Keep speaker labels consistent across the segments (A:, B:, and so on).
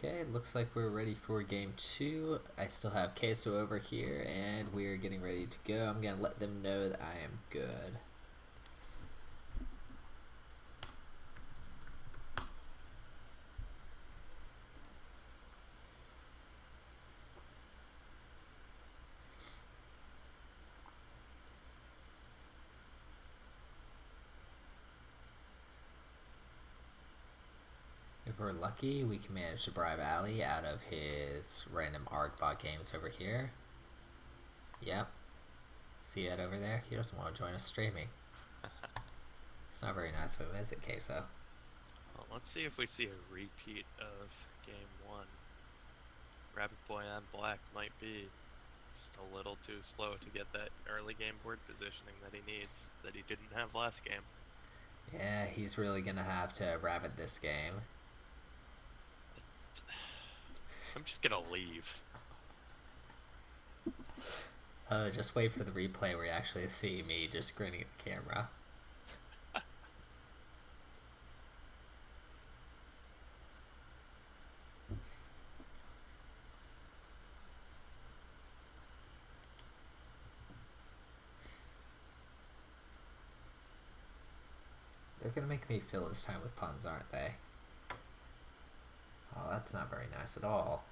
A: Okay, looks like we're ready for game 2. I still have Queso over here, and we're getting ready to go. I'm going to let them know that I am good. If we're lucky, we can manage to bribe Ali out of his random ArgBot games over here. Yep. See that over there? He doesn't want to join us streaming. It's not very nice of him, is it, Queso?
B: Well, let's see if we see a repeat of game 1. Rabbit Boy on black might be just a little too slow to get that early game board positioning that he needs, that he didn't have last game.
A: Yeah, he's really going to have to rabbit this game.
B: I'm just gonna leave.
A: Just wait for the replay where you actually see me just grinning at the camera. They're gonna make me fill this time with puns, aren't they? Oh, that's not very nice at all.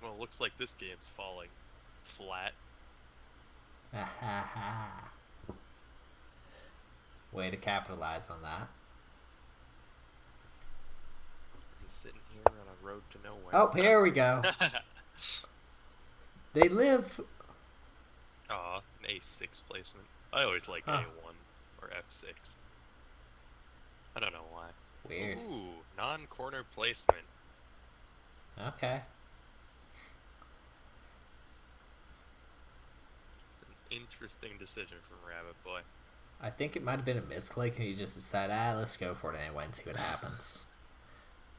B: Well, it looks like this game's falling flat.
A: Way to capitalize on that.
B: He's sitting here on a road to nowhere.
A: Oh, here we go. They live.
B: Aw, an A6 placement. I always like A1 or F6. I don't know why.
A: Weird.
B: Ooh, non-corner placement.
A: Okay.
B: An interesting decision from Rabbit Boy.
A: I think it might have been a misclick and he just decided, let's go for it anyway and see what happens.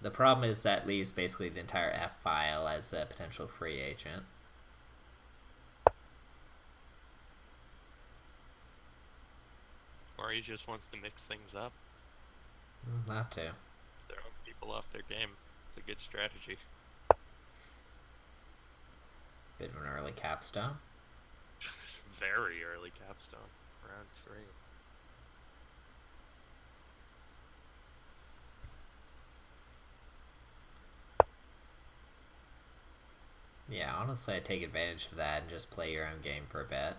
A: The problem is that leaves basically the entire F file as a potential free agent.
B: Or he just wants to mix things up.
A: Not to.
B: Throw people off their game. It's a good strategy.
A: Bit of an early capstone.
B: Very early capstone. Round 3.
A: Yeah, honestly, I'd take advantage of that and just play your own game for a bit.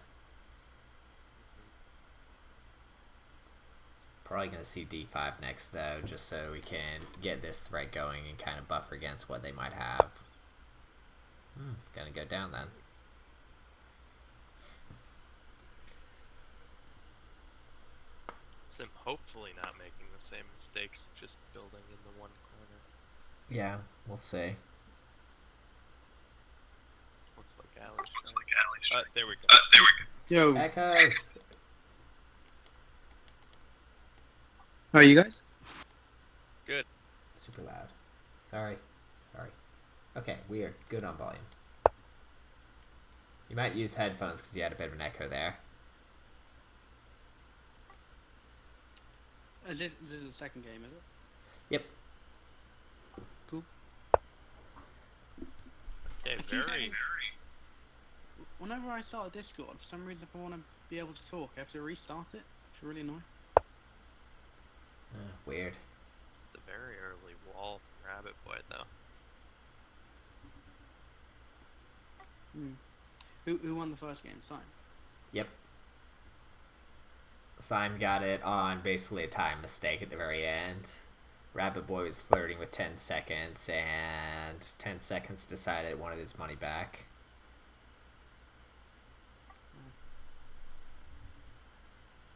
A: Probably going to see D5 next, though, just so we can get this thread going and kind of buffer against what they might have. Gonna go down then.
B: Syme hopefully not making the same mistakes, just building in the one corner.
A: Yeah, we'll see.
B: Looks like Ali's. There we go.
C: Yo.
A: Echoes!
C: How are you guys?
B: Good.
A: Super loud. Sorry. Okay, we are good on volume. You might use headphones because you had a bit of an echo there.
C: This is the second game, is it?
A: Yep.
C: Cool.
B: Okay, very.
C: Whenever I start a Discord, for some reason, if I want to be able to talk, I have to restart it. It's really annoying.
A: Weird.
B: It's a very early wall from Rabbit Boy, though.
C: Who won the first game? Syme.
A: Yep. Syme got it on basically a time mistake at the very end. Rabbit Boy was flirting with 10 seconds, and 10 seconds decided it wanted his money back.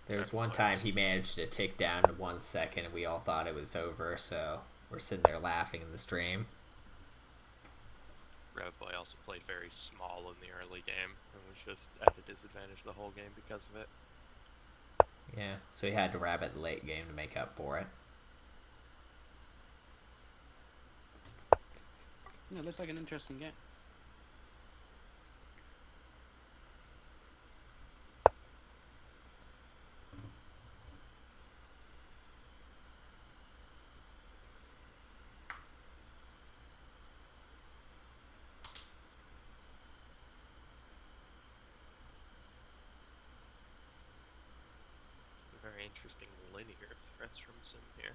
A: There was one time he managed to tick down to 1 second, and we all thought it was over, so we're sitting there laughing in the stream.
B: Rabbit Boy also played very small in the early game and was just at a disadvantage the whole game because of it.
A: Yeah, so he had to rabbit the late game to make up for it.
C: Yeah, it looks like an interesting game.
B: Very interesting linear threats from Syme here.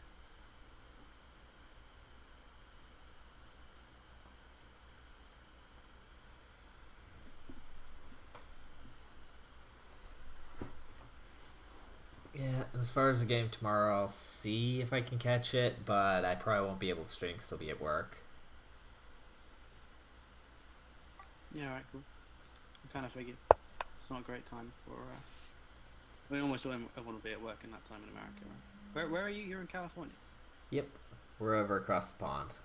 A: Yeah, as far as the game tomorrow, I'll see if I can catch it, but I probably won't be able to stream because I'll be at work.
C: Yeah, alright, cool. I kind of figured it's not a great time for. We almost everyone will be at work in that time in America, right? Where are you? You're in California.
A: Yep, we're over across the pond.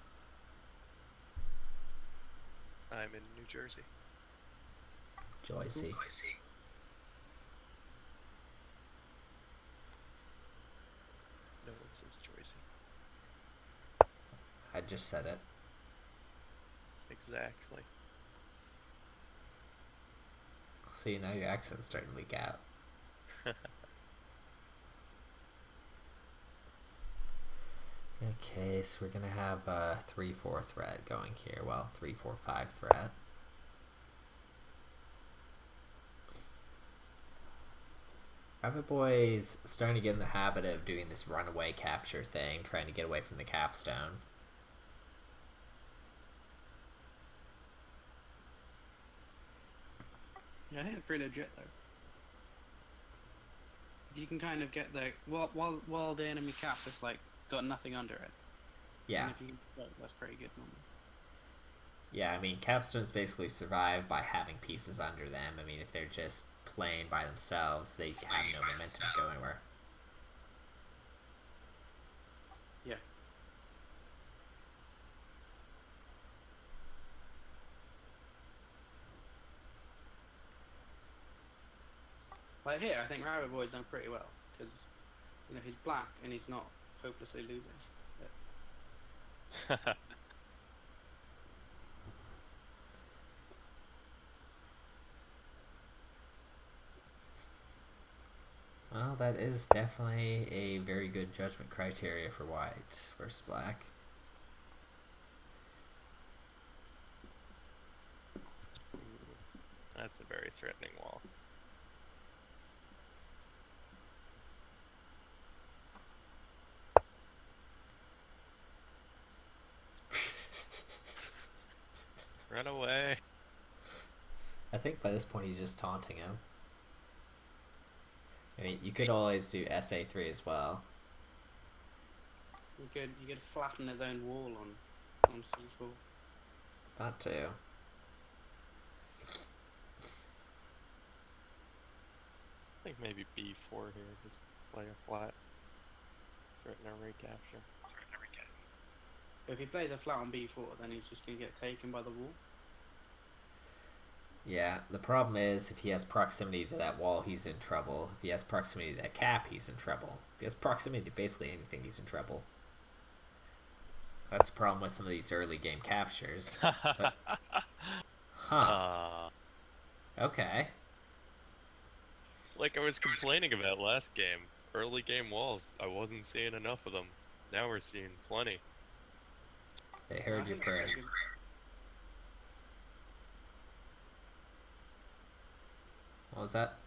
B: I'm in New Jersey.
A: Joycey.
B: No one says Jersey.
A: I just said it.
B: Exactly.
A: See, now your accent's starting to leak out. Okay, so we're gonna have a 3-4 thread going here. Well, 3-4-5 thread. Rabbit Boy's starting to get in the habit of doing this runaway capture thing, trying to get away from the capstone.
C: Yeah, I think it's pretty legit though. You can kind of get the while the enemy cap has like got nothing under it.
A: Yeah.
C: And if you can, that's pretty good normally.
A: Yeah, I mean, capstones basically survive by having pieces under them. I mean, if they're just playing by themselves, they have no momentum to go anywhere.
C: Yeah. Like here, I think Rabbit Boy's done pretty well because he's black and he's not hopelessly losing.
A: Well, that is definitely a very good judgment criteria for white versus black.
B: That's a very threatening wall. Run away.
A: I think by this point he's just taunting him. I mean, you could always do SA3 as well.
C: You could flatten his own wall on C4.
A: That too.
B: I think maybe B4 here, just play a flat. Threaten a recapture.
C: But if he plays a flat on B4, then he's just gonna get taken by the wall.
A: Yeah, the problem is if he has proximity to that wall, he's in trouble. If he has proximity to that cap, he's in trouble. If he has proximity to basically anything, he's in trouble. That's the problem with some of these early game captures. But, huh. Okay.
B: Like I was complaining about last game, early game walls, I wasn't seeing enough of them. Now we're seeing plenty.
A: They heard your prayer. What was that?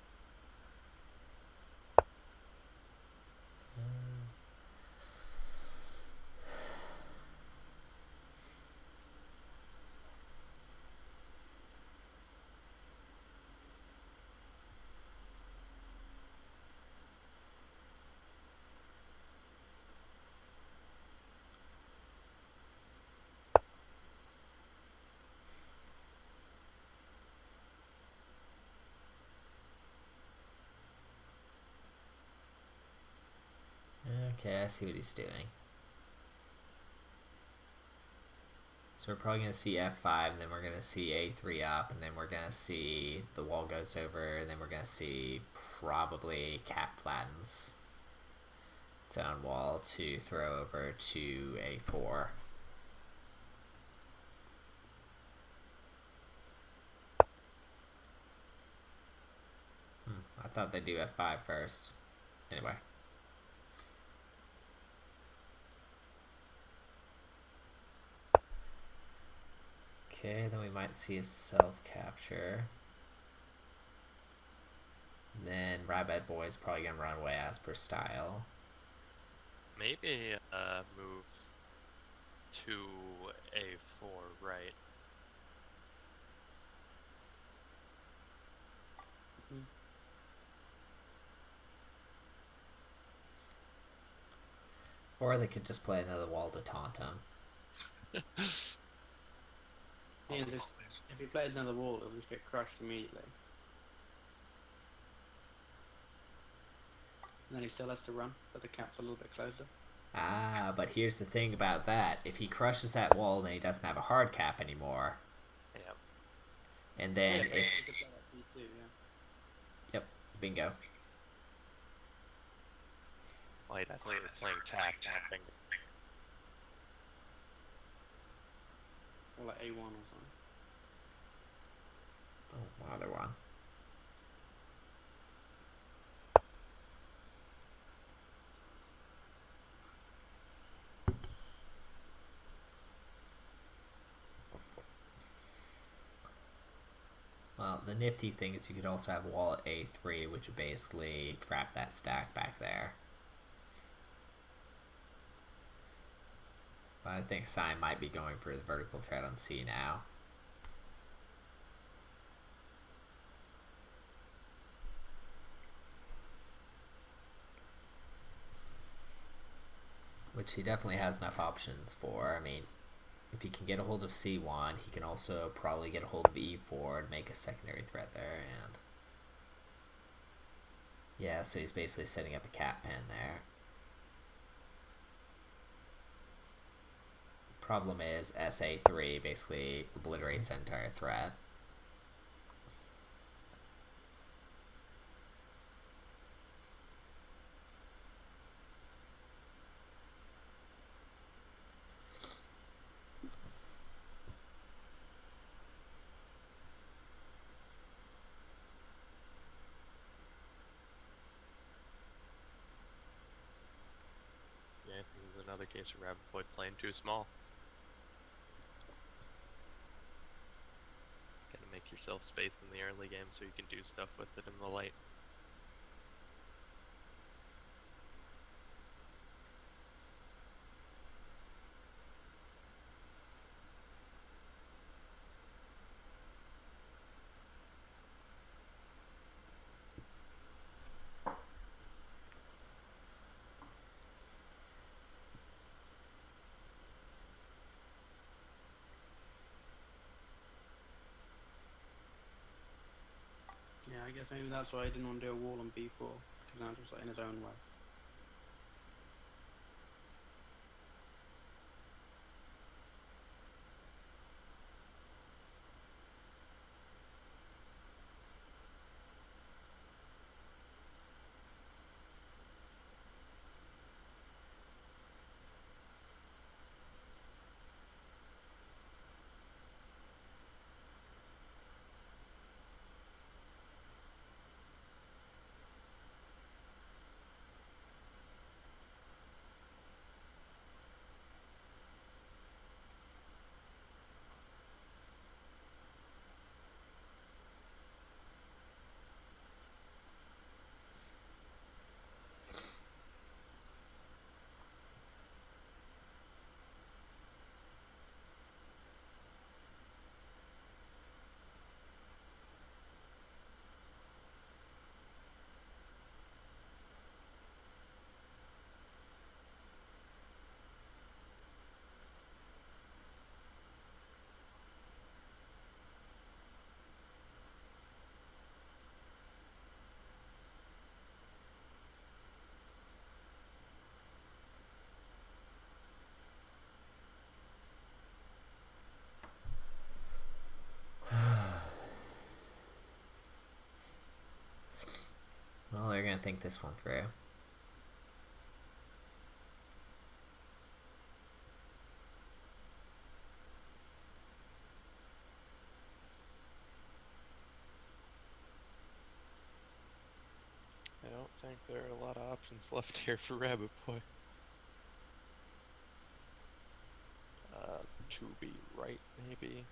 A: Okay, I see what he's doing. So we're probably going to see f5, and then we're going to see a3 up, and then we're going to see the wall goes over, and then we're going to see probably cap flattens its own wall to throw over to a4. I thought they'd do f5 first. Anyway. Okay, then we might see a self-capture. Then Rabbit Boy is probably going to run away as per style.
B: Maybe move to a4 right.
A: Or they could just play another wall to taunt him.
C: Means if he plays another wall, it'll just get crushed immediately. And then he still has to run, but the cap's a little bit closer.
A: Ah, but here's the thing about that. If he crushes that wall, then he doesn't have a hard cap anymore.
B: Yep.
A: And then if...
C: You could play that B2, yeah.
A: Yep, bingo.
B: Well, he definitely is playing tapping.
C: Or like A1 or something.
A: Oh, another one. Well, the nifty thing is you could also have wall at a3, which would basically trap that stack back there. But I think Syme might be going for the vertical threat on C now. Which he definitely has enough options for. I mean, if he can get a hold of C1, he can also probably get a hold of E4 and make a secondary threat there. And yeah, so he's basically setting up a cap pen there. Problem is SA3 basically obliterates the entire threat.
B: Yeah, I think there's another case of Rabbit Boy playing too small. Gotta make yourself space in the early game so you can do stuff with it in the late.
C: Yeah, I guess maybe that's why he didn't want to do a wall on B4, because now just like in his own way.
A: can't think this one through.
B: I don't think there are a lot of options left here for Rabbit Boy. To be right, maybe.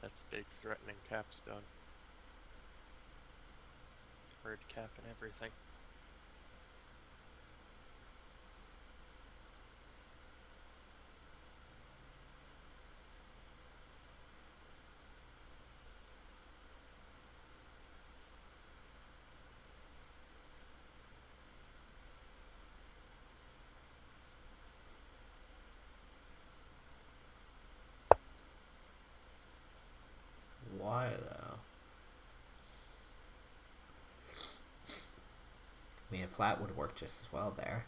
B: That's a big threatening capstone. Hard cap and everything.
A: Why though? I mean, a flat would work just as well there.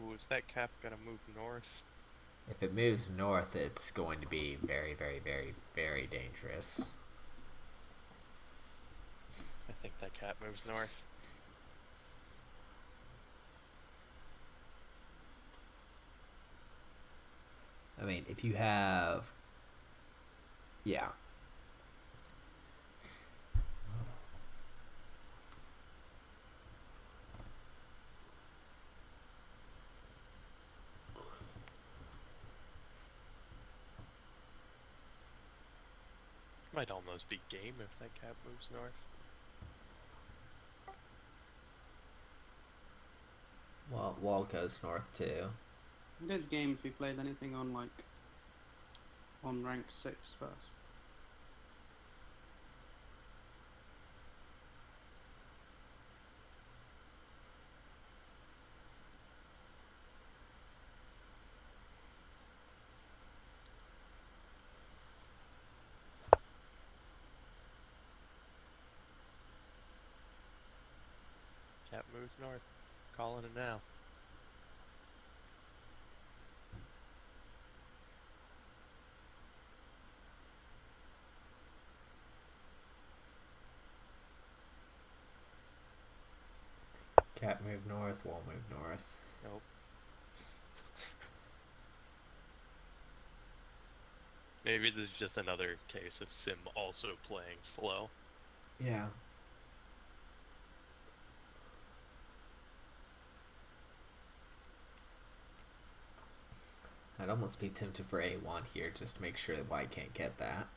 B: Ooh, is that cap gonna move north?
A: If it moves north, it's going to be very, very, very, very dangerous.
B: I think that cap moves north.
A: I mean, if you have... Yeah.
B: Might almost be game if that cap moves north.
A: Well, wall goes north too.
C: In this game, if you played anything on like on rank 6 first.
B: Cap moves north. Calling it now.
A: Cat move north, wall move north.
B: Nope. Maybe this is just another case of Sim also playing slow.
A: Yeah. I'd almost be tempted for A1 here just to make sure that white can't get that.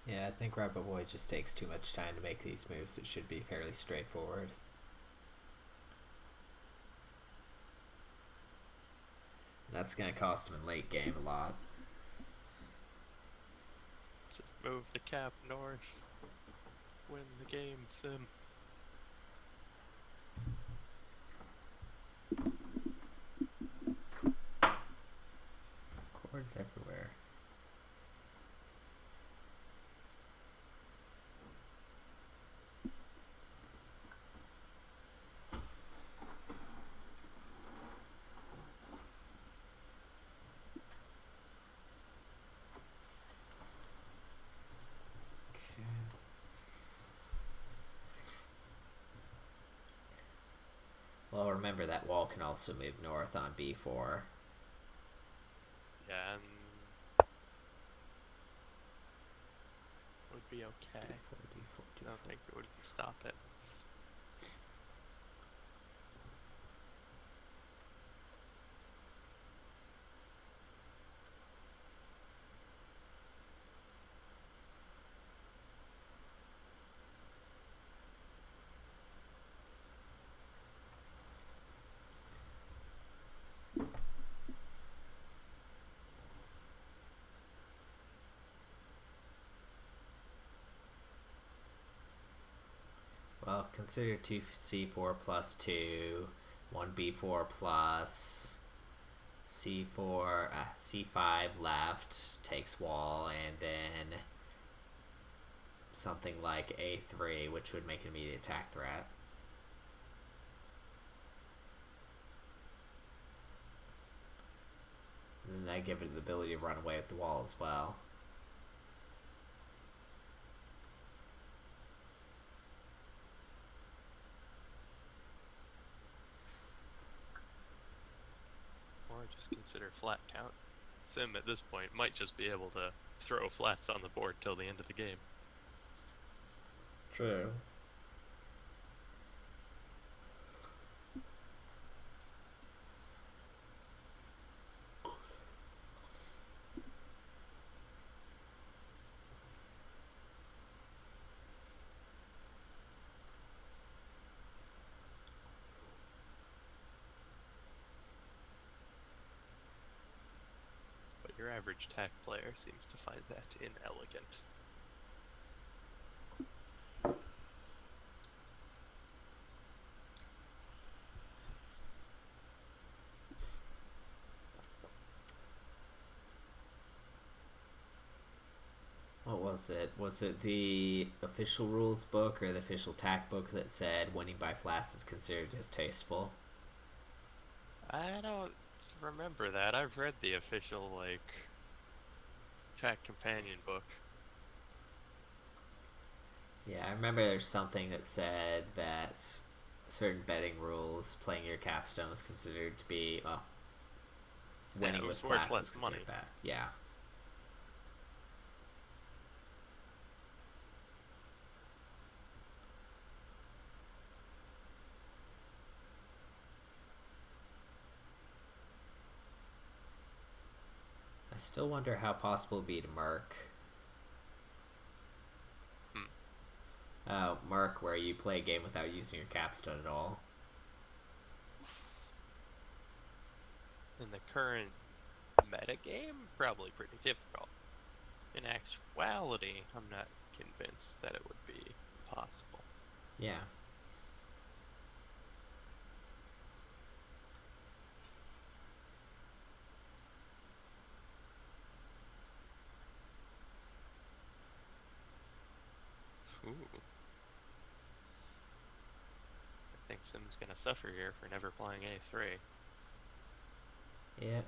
A: Yeah, I think Rabbit Boy just takes too much time to make these moves. It should be fairly straightforward. And that's going to cost him in late game a lot.
B: Just move the cap north. Win the game, Sim.
A: Chords everywhere. Well, remember that wall can also move north on b4.
B: Yeah, and would be okay.
A: d4,
B: I don't think it would stop it.
A: Well, consider 2c4 plus 2, 1b4 plus c4, c5 left, takes wall, and then something like a3, which would make an immediate attack threat. And then that give it the ability to run away with the wall as well.
B: Or just consider flat count. Syme at this point might just be able to throw flats on the board till the end of the game.
A: True.
B: But your average tack player seems to find that inelegant.
A: What was it? Was it the official rules book or the official tack book that said winning by flats is considered distasteful?
B: I don't remember that. I've read the official, like, tack companion book.
A: Yeah, I remember there's something that said that certain betting rules, playing your capstone is considered to be, well, winning
B: it
A: with
B: was worth
A: flats
B: less
A: was considered
B: money.
A: bad. Yeah. I still wonder how possible it would be to Merc. Oh, Merc, where you play a game without using your capstone at all.
B: In the current metagame, probably pretty difficult. In actuality, I'm not convinced that it would be possible.
A: Yeah.
B: Ooh. I think Syme's gonna suffer here for never playing A3.
A: Yeah.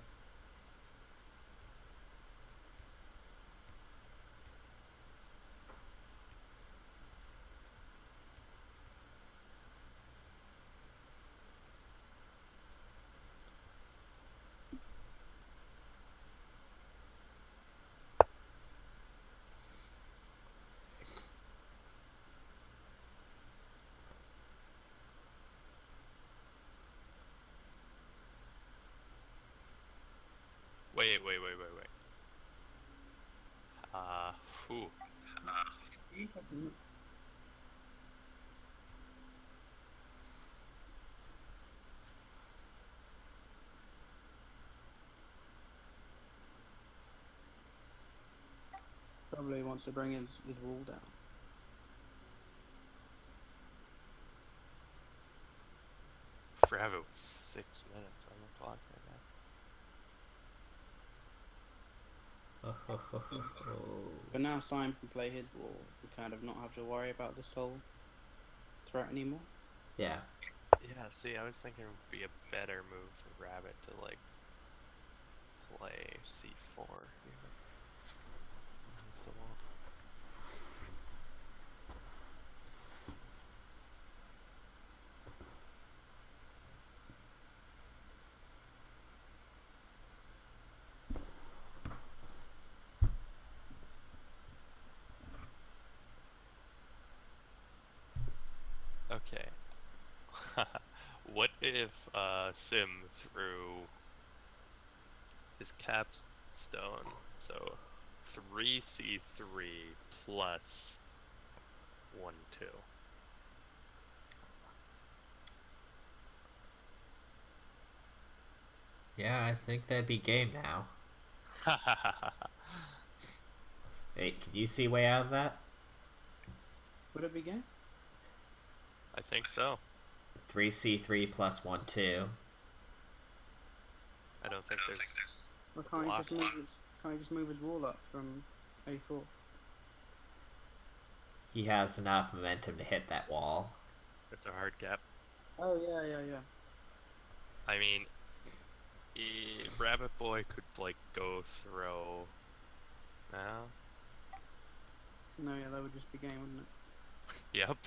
B: Wait. Whew.
C: Probably wants to bring his wall down.
B: Forever with 6 minutes on the clock right now.
C: But now Syme can play his wall. We kind of not have to worry about this whole threat anymore.
A: Yeah.
B: Yeah, see, I was thinking it would be a better move for Rabbit to, like, play C4 here. The wall. Okay. What if Sim threw his capstone? So 3c3 plus 1-2.
A: Yeah, I think that'd be game now. Wait, can you see way out of that?
C: Would it be game?
B: I think so.
A: 3c3 plus 1-2.
B: I don't think there's.
C: Well,
B: a block.
C: can't he just move his wall up from A4?
A: He has enough momentum to hit that wall.
B: It's a hard cap.
C: Oh yeah.
B: I mean, Rabbit Boy could like go throw. No.
C: No, yeah, that would just be game, wouldn't it?
B: Yep.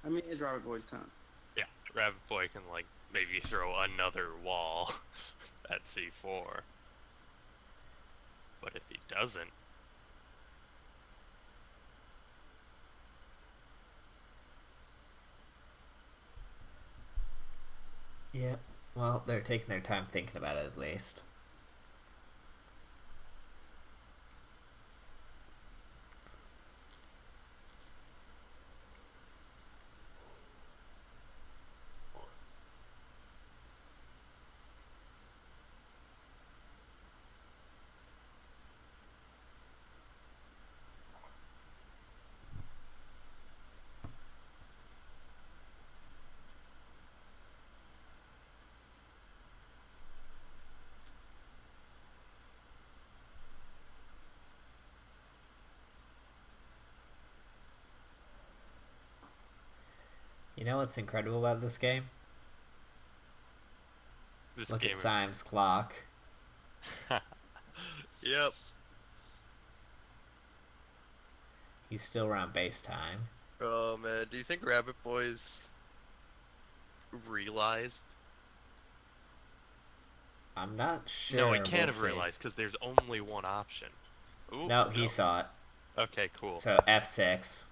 C: I mean, it's Rabbit Boy's turn.
B: Yeah. Rabbit Boy can like maybe throw another wall at C4. But if he doesn't,
A: Yeah, well, they're taking their time thinking about it at least. You know what's incredible about this game?
B: this
A: Look
B: game.
A: at Syme's clock.
B: Yep.
A: He's still around base time.
B: Oh man, do you think Rabbit Boys realized?
A: I'm not sure.
B: No, he can't
A: we'll
B: have
A: see.
B: realized because there's only one option. Ooh,
A: No, he saw it.
B: Okay, cool.
A: So f6.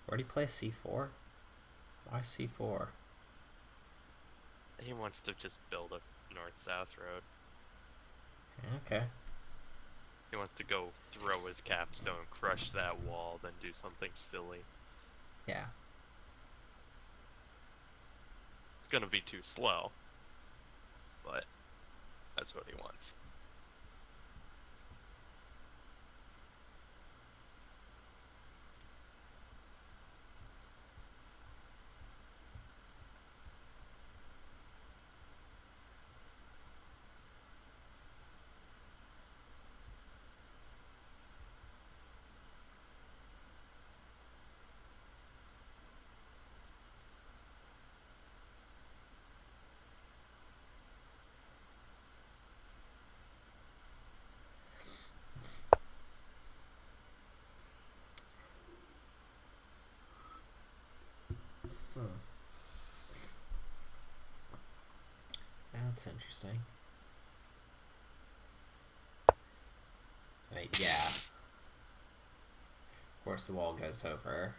A: Where'd he play c4? Why c4?
B: He wants to just build a north-south road.
A: Okay.
B: He wants to go throw his capstone, crush that wall, then do something silly.
A: Yeah.
B: It's gonna be too slow, but that's what he wants.
A: That's interesting. I mean, yeah. Of course the wall goes over.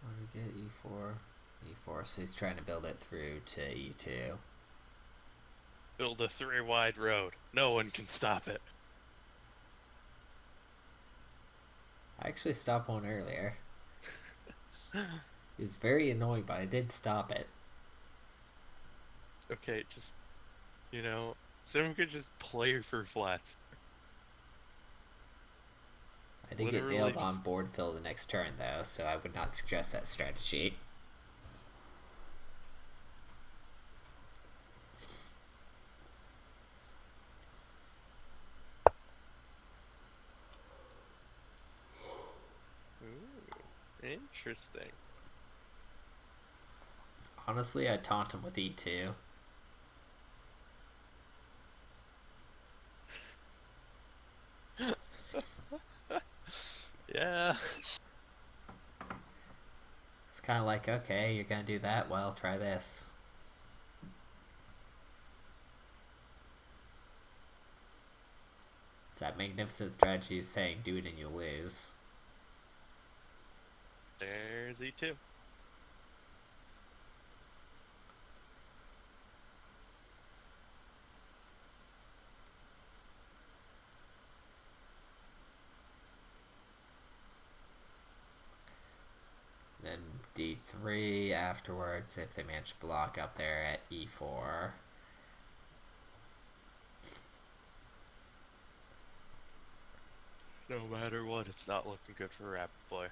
A: What do we get? E4. E4, so he's trying to build it through to E2.
B: Build a 3-wide road. No one can stop it.
A: I actually stopped one earlier. It was very annoying, but I did stop it.
B: Okay, just, someone could just play for flats.
A: I did
B: Literally
A: get nailed on
B: just-
A: board fill the next turn, though, so I would not suggest that strategy.
B: Ooh, interesting.
A: Honestly, I'd taunt him with E2. kind of like, okay, you're gonna do that, well, try this. It's that magnificent strategy saying do it and you lose.
B: There's E2.
A: Then D3 afterwards if they manage to block up there at E4.
B: No matter what, it's not looking good for Rabbit Boy.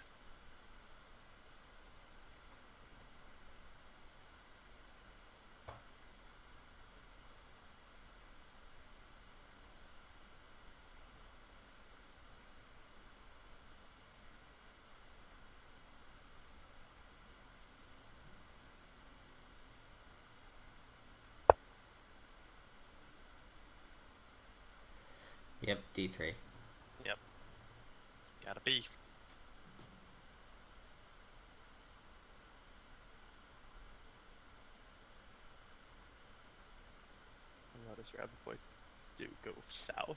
A: Yep, D3.
B: Yep. Gotta be. What does Rabbit Boy do? Go south?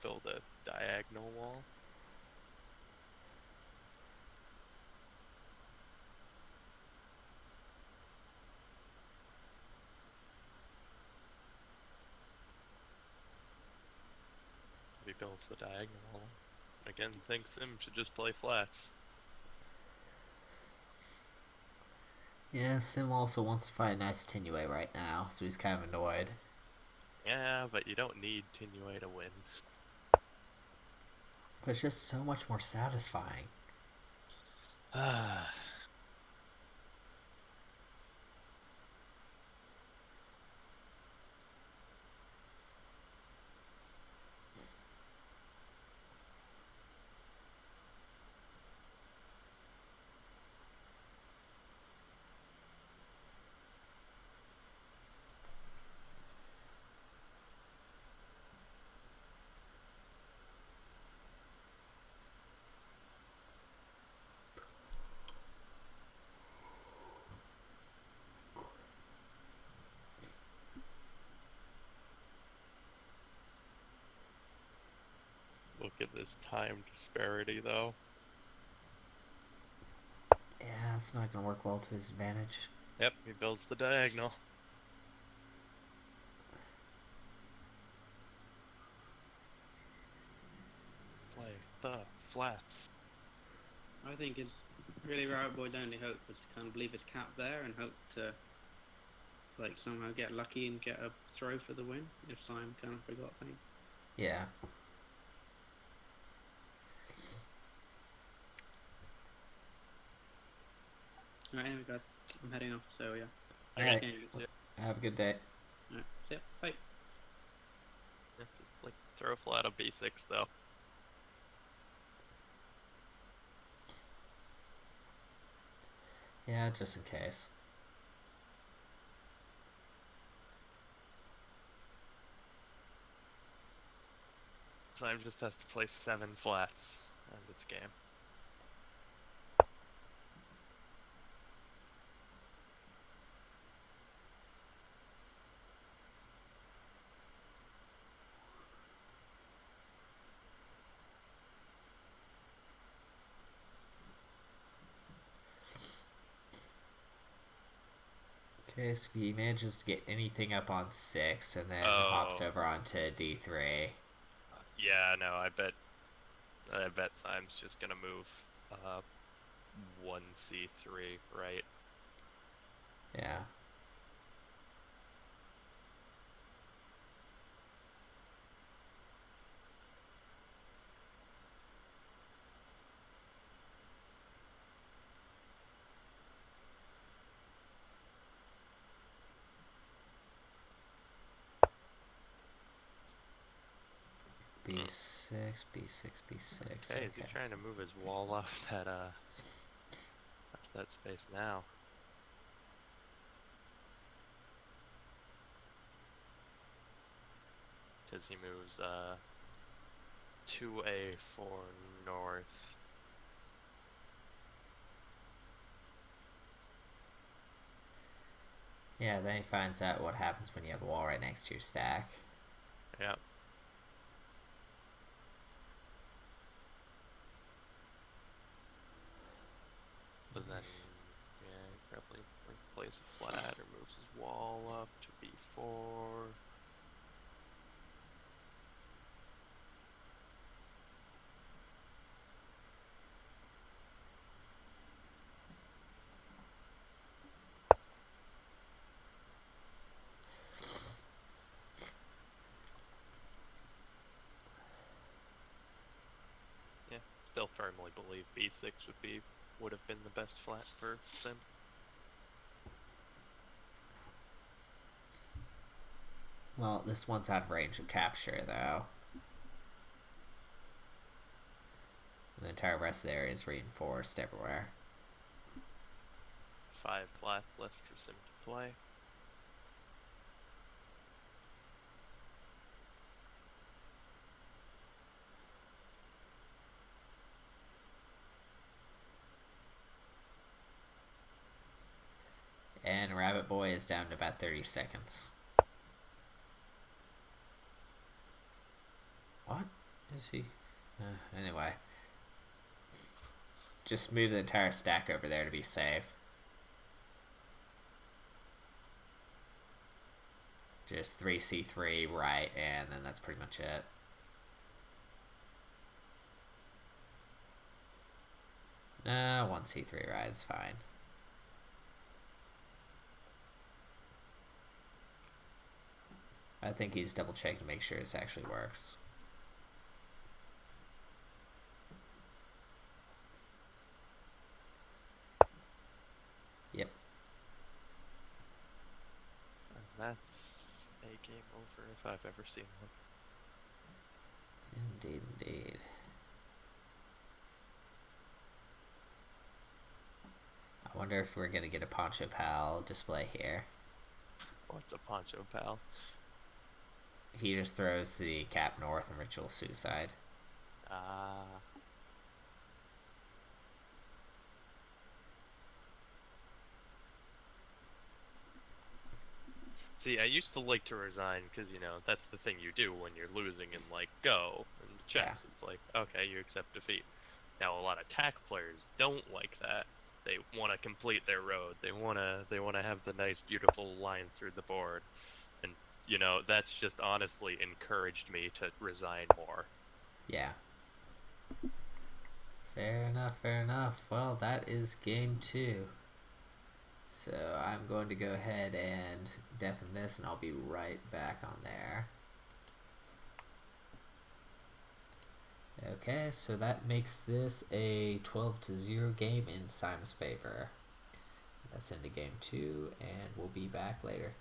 B: Build a diagonal wall? If he builds the diagonal wall, again, think Syme should just play flats.
A: Yeah, Syme also wants to find a nice Tinue right now, so he's kind of annoyed.
B: Yeah, but you don't need Tinue to win.
A: But it's just so much more satisfying.
B: Ah. Look at this time disparity, though.
A: Yeah, it's not going to work well to his advantage.
B: Yep, he builds the diagonal. Play the flats.
C: I think it's really Rabbit Boy's only hope was to kind of leave his cap there and hope to like somehow get lucky and get a throw for the win if Syme kind of forgot things.
A: Yeah.
C: Alright, anyway guys, I'm heading off, so yeah.
A: Alright,
C: Yeah.
A: have a good day.
C: Alright, see ya, bye.
B: Yeah, just like throw flat on B6 though.
A: Yeah, just in case.
B: Syme just has to play 7 flats and it's game.
A: Okay, so he manages to get anything up on 6 and then hops over onto D3.
B: Yeah, no, I bet Syme's just gonna move 1c3, right?
A: Yeah. B6, B6, B6.
B: Okay, is he trying to move his wall off that space now? Because he moves 2A4 north.
A: Yeah, then he finds out what happens when you have a wall right next to your stack.
B: Yeah. But then, yeah, he probably like plays a flat or moves his wall up to b4. Yeah, still firmly believe b6 would have been the best flat for Syme.
A: Well, this one's out of range of capture, though. The entire rest of the area is reinforced everywhere.
B: 5 flats left for Syme to play.
A: And Rabbit Boy is down to about 30 seconds. What? Is he? Anyway. Just move the entire stack over there to be safe. Just 3c3 right, and then that's pretty much it. No, 1c3 right is fine. I think he's double checking to make sure this actually works. Yep.
B: And that's a game over if I've ever seen one.
A: Indeed, indeed. I wonder if we're gonna get a Poncho Pal display here.
B: What's a Poncho Pal?
A: He just throws the cap north and ritual suicide.
B: Ah. See, I used to like to resign because, you know, that's the thing you do when you're losing in, like, Go and chess.
A: Yeah.
B: It's like, okay, you accept defeat. Now, a lot of TAC players don't like that. They want to complete their road. They want to have the nice, beautiful line through the board. And, you know, that's just honestly encouraged me to resign more.
A: Yeah. Fair enough, fair enough. Well, that is game 2. So I'm going to go ahead and deafen this, and I'll be right back on there. Okay, so that makes this a 12-0 game in Syme's favor. That's into game 2, and we'll be back later.